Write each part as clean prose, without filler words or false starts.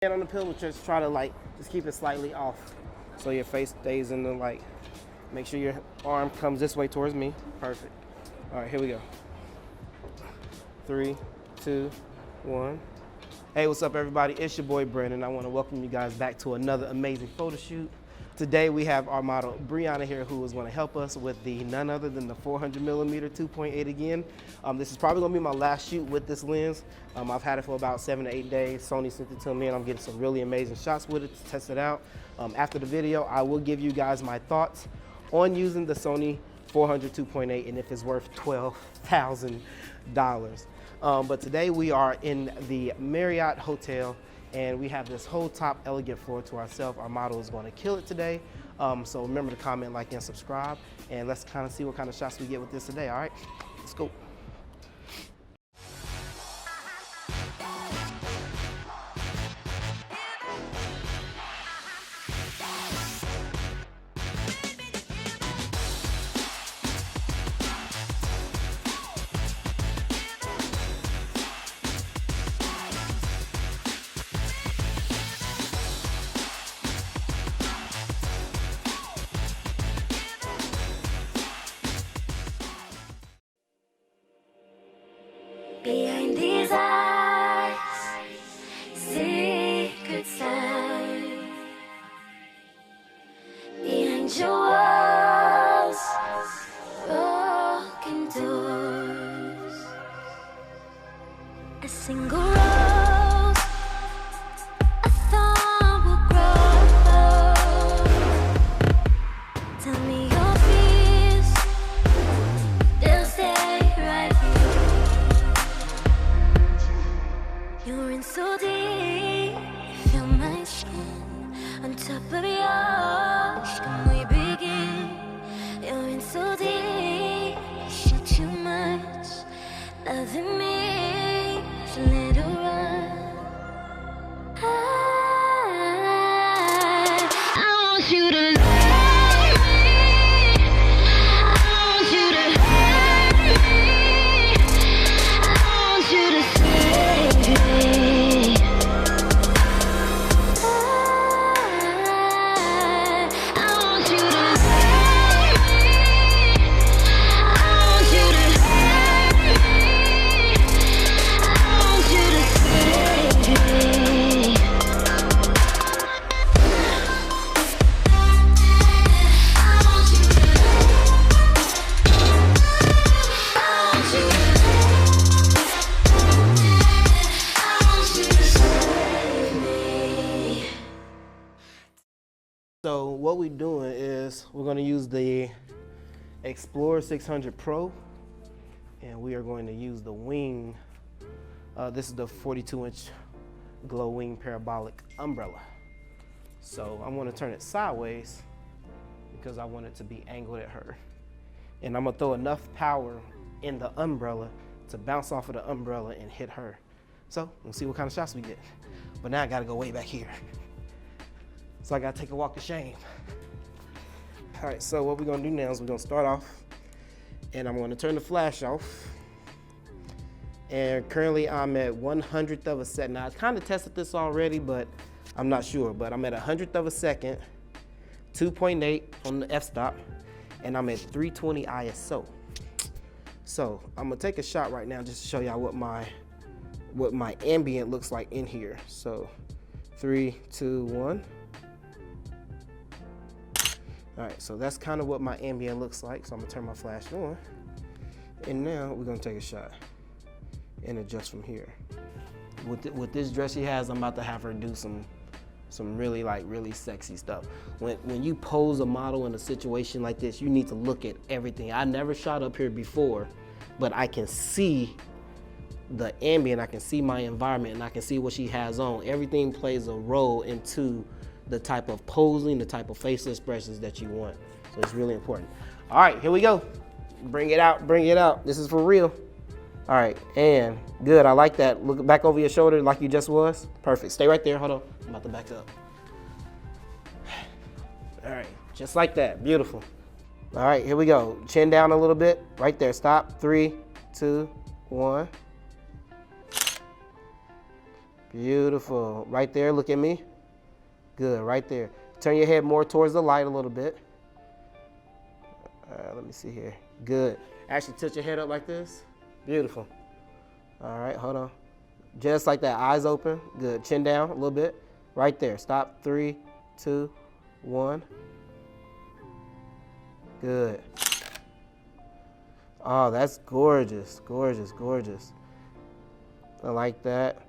Hand on the pillow, just try to like, just keep it slightly off so your face stays in the light. Make sure your arm comes this way towards me. Perfect. All right, here we go. 3, 2, 1. Hey, what's up everybody? It's your boy Brandon. I want to welcome you guys back to another amazing photo shoot. Today we have our model Brianna here who is going to help us with the none other than the 400mm 2.8 again. This is probably going to be my last shoot with this lens. I've had it for about 7 to 8 days. Sony sent it to me and I'm getting some really amazing shots with it to test it out. After the video, I will give you guys my thoughts on using the Sony 400 2.8 and if it's worth $12,000. But today we are in the Marriott Hotel and we have this whole top elegant floor to ourselves. Our model is going to kill it today. So remember to comment, like, and subscribe. And let's kind of see what kind of shots we get with this today, all right? Let's go. Behind these eyes, secrets lie. Behind your walls, broken doors. A single rose, a thorn will grow. Tell me your fears, they'll stay right here. You're in so deep, feel my skin on top of yours. Can we begin? You're in so deep, shit too much. Loving me, so let it run. I want you to love me. I want you to hurt me. I want you to save me. I want you to love me. I want you to hurt me. I want you to save me. I want you to So what we're doing is we're going to use the Explorer 600 Pro and we are going to use the wing. This is the 42-inch glow wing parabolic umbrella. So I'm going to turn it sideways because I want it to be angled at her. And I'm going to throw enough power in the umbrella to bounce off of the umbrella and hit her. So we'll see what kind of shots we get. But now I got to go way back here. So I gotta take a walk of shame. All right, so what we're gonna do now is we're gonna start off and I'm gonna turn the flash off. And currently I'm at 1/100th of a second. Now I kind of tested this already, but I'm not sure, but I'm at 1/100th of a second, 2.8 on the f-stop, and I'm at 320 ISO. So I'm gonna take a shot right now just to show y'all what my ambient looks like in here. So 3, 2, 1. All right, so that's kind of what my ambient looks like. So I'm gonna turn my flash on. And now we're gonna take a shot and adjust from here. With this dress she has, I'm about to have her do some really sexy stuff. When you pose a model in a situation like this, you need to look at everything. I never shot up here before, but I can see the ambient, I can see my environment, and I can see what she has on. Everything plays a role into the type of posing, the type of facial expressions that you want. So it's really important. All right, here we go. Bring it out, bring it out. This is for real. All right, and good, I like that. Look back over your shoulder like you just was. Perfect, stay right there, hold on. I'm about to back up. All right, just like that, beautiful. All right, here we go. Chin down a little bit, right there, stop. 3, 2, 1. Beautiful. Right there, look at me. Good, right there. Turn your head more towards the light a little bit. Let me see here. Good. Actually, tilt your head up like this. Beautiful. All right, hold on. Just like that, eyes open. Good. Chin down a little bit. Right there. Stop. 3, 2, 1. Good. Oh, that's gorgeous. Gorgeous, gorgeous. I like that.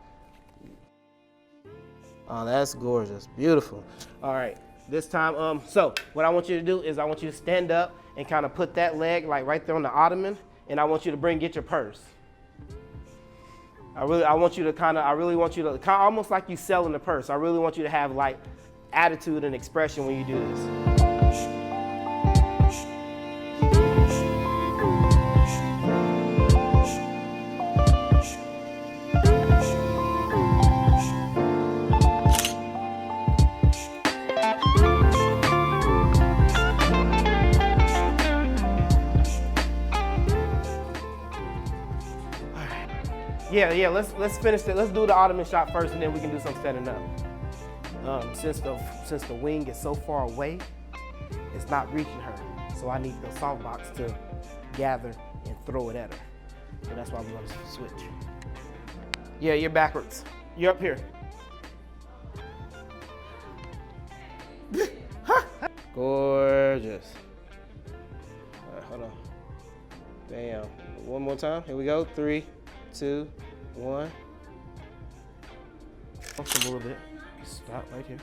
Oh, that's gorgeous. Beautiful. All right. This time, so what I want you to do is I want you to stand up and kind of put that leg like right there on the ottoman, and I want you to get your purse. I really want you to almost like you selling the purse. I really want you to have like attitude and expression when you do this. Yeah, let's finish it. Let's do the ottoman shot first, and then we can do some setting up. Since the wing is so far away, it's not reaching her. So I need the softbox to gather and throw it at her. So that's why we're gonna switch. Yeah, you're backwards. You're up here. Gorgeous. All right, hold on. Bam. One more time. Here we go. 3, 2, 1. Off a little bit. Stop right here.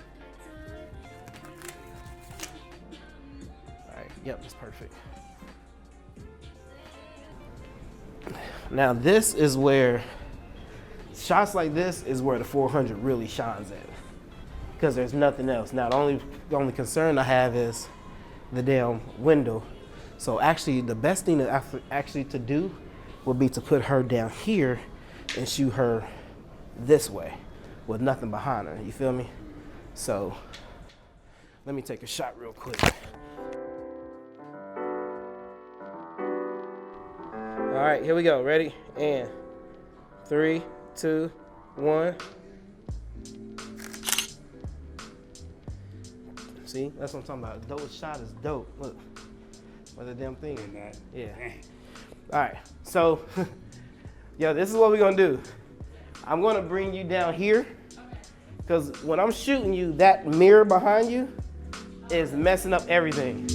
All right. Yep, that's perfect. Now this is where shots like this is where the 400 really shines at, because there's nothing else. Now the only concern I have is the damn window. So actually, the best thing to do would be to put her down here and shoot her this way with nothing behind her. You feel me? So let me take a shot real quick. All right, here we go. Ready? And 3, 2, 1. See, that's what I'm talking about. Dope shot is dope. Look, what a damn thing. Yeah. All right, so, yo, this is what we're gonna do. I'm gonna bring you down here, because when I'm shooting you, that mirror behind you is messing up everything.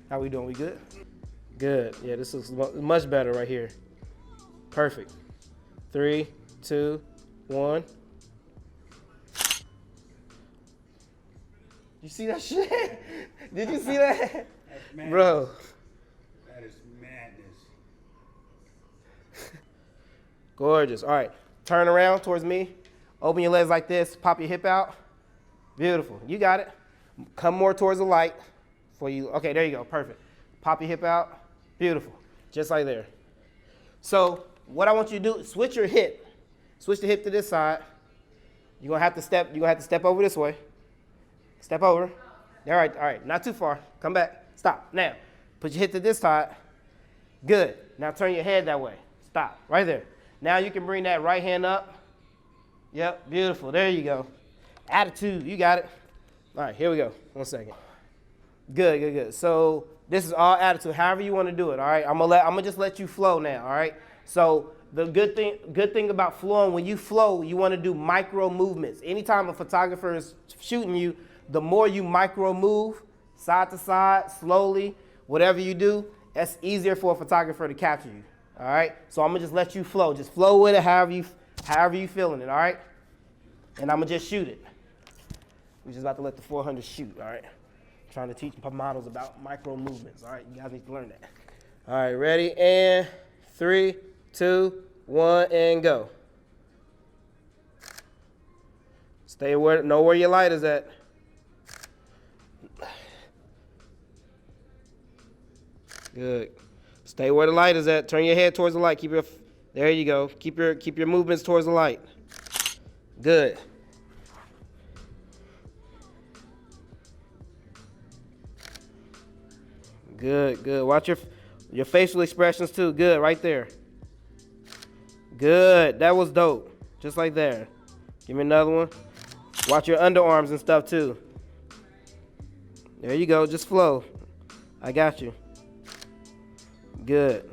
How we doing? We good? Good. Yeah, this looks much better right here. Perfect. 3, 2, 1. You see that shit? Did you see that? That's bro. That is madness. Gorgeous. All right. Turn around towards me. Open your legs like this. Pop your hip out. Beautiful. You got it. Come more towards the light for you. Okay, there you go. Perfect. Pop your hip out. Beautiful. Just like there. So what I want you to do is switch your hip. Switch the hip to this side. You're gonna have to step over this way. Step over. All right, not too far. Come back. Stop. Now, put your hip to this side. Good. Now turn your head that way. Stop. Right there. Now you can bring that right hand up. Yep, beautiful. There you go. Attitude. You got it. All right, here we go. 1 second. Good. So this is all attitude. However you want to do it. All right. I'm gonna just let you flow now. All right. So the good thing about flowing, when you flow, you want to do micro movements. Anytime a photographer is shooting you, the more you micro move, side to side, slowly, whatever you do, that's easier for a photographer to capture you. All right. So I'm gonna just let you flow. Just flow with it, however you feeling it. All right. And I'm gonna just shoot it. We're just about to let the 400 shoot. All right. Trying to teach models about micro movements. All right. You guys need to learn that. All right. Ready? And 3, 2, 1, and go. Know where your light is at. Good. Stay where the light is at. Turn your head towards the light. There you go. Keep your movements towards the light. Good. Good. Your facial expressions too. Good, right there. Good. That was dope. Just like there. Give me another one. Watch your underarms and stuff too. There you go. Just flow. I got you. Good.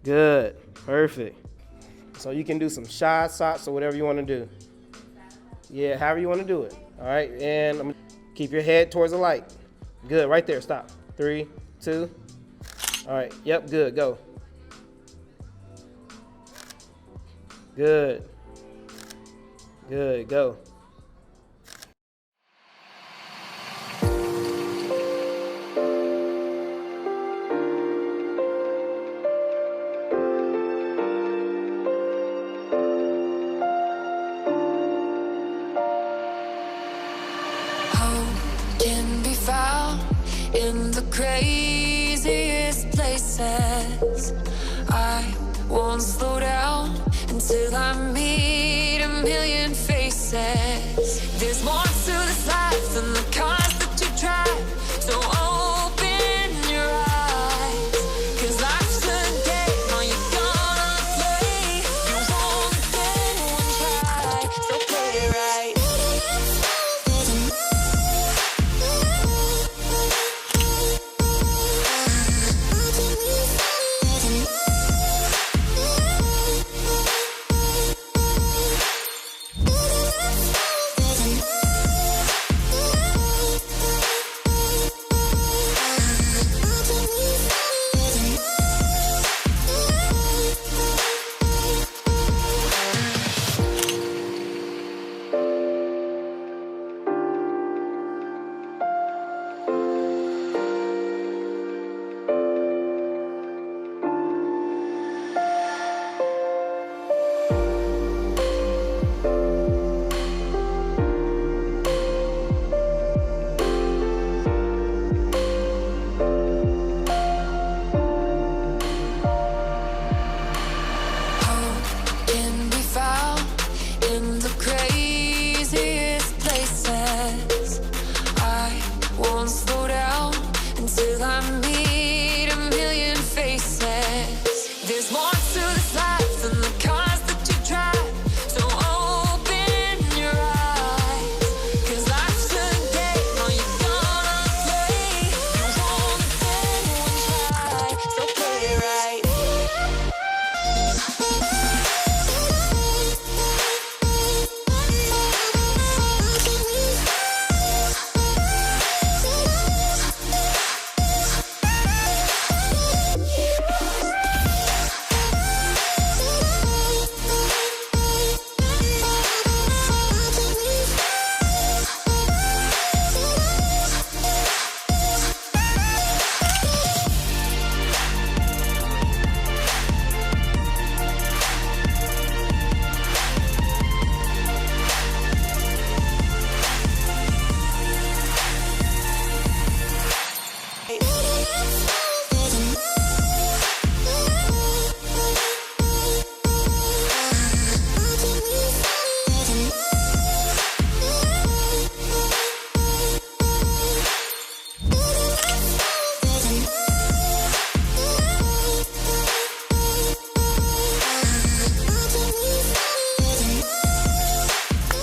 Good. Perfect. So you can do some side shots or whatever you want to do. Yeah, however you want to do it. All right. And I'm gonna keep your head towards the light. Good. Right there. Stop. 3, 2. All right. Yep. Good. Go. Good. Good. Go. Can be found in the craziest places. I won't slow down until I meet a million faces. There's more to this life than the cars that you drive. So open your eyes, 'cause life's a game. Are you gonna play? You won't get one try, so play it right.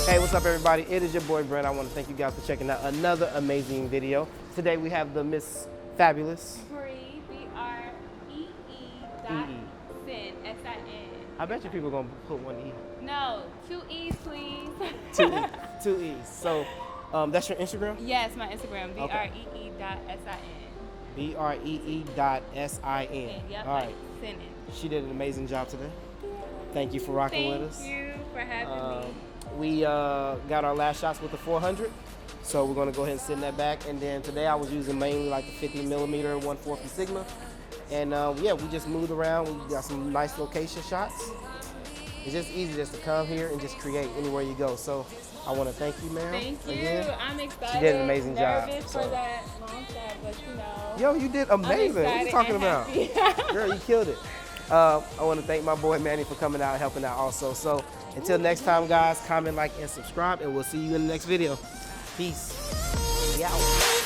Hey, what's up everybody? It is your boy Brent. I want to thank you guys for checking out another amazing video. Today we have the Miss Fabulous. Bree, B-R-E-E.sin, S-I-N. I bet you people are going to put one E. No, 2 E's please. Two E's. So that's your Instagram? Yes, my Instagram, B-R-E-E.S-I-N. B-R-E-E.S-I-N. Yep, All right. Sin it. She did an amazing job today. Thank you for rocking with us. Thank you for having me. We got our last shots with the 400, so we're gonna go ahead and send that back. And then today I was using mainly like the 50mm 1/4 Sigma, and yeah, we just moved around. We got some nice location shots. It's just easy just to come here and just create anywhere you go. So I want to thank you, ma'am. Thank you. Again. I'm excited. She did an amazing job. Nervous for that long shot, but you know. Yo, you did amazing. What are you talking about? Girl, you killed it. I want to thank my boy Manny for coming out and helping out also. So until next time, guys, comment, like, and subscribe, and we'll see you in the next video. Peace. We out.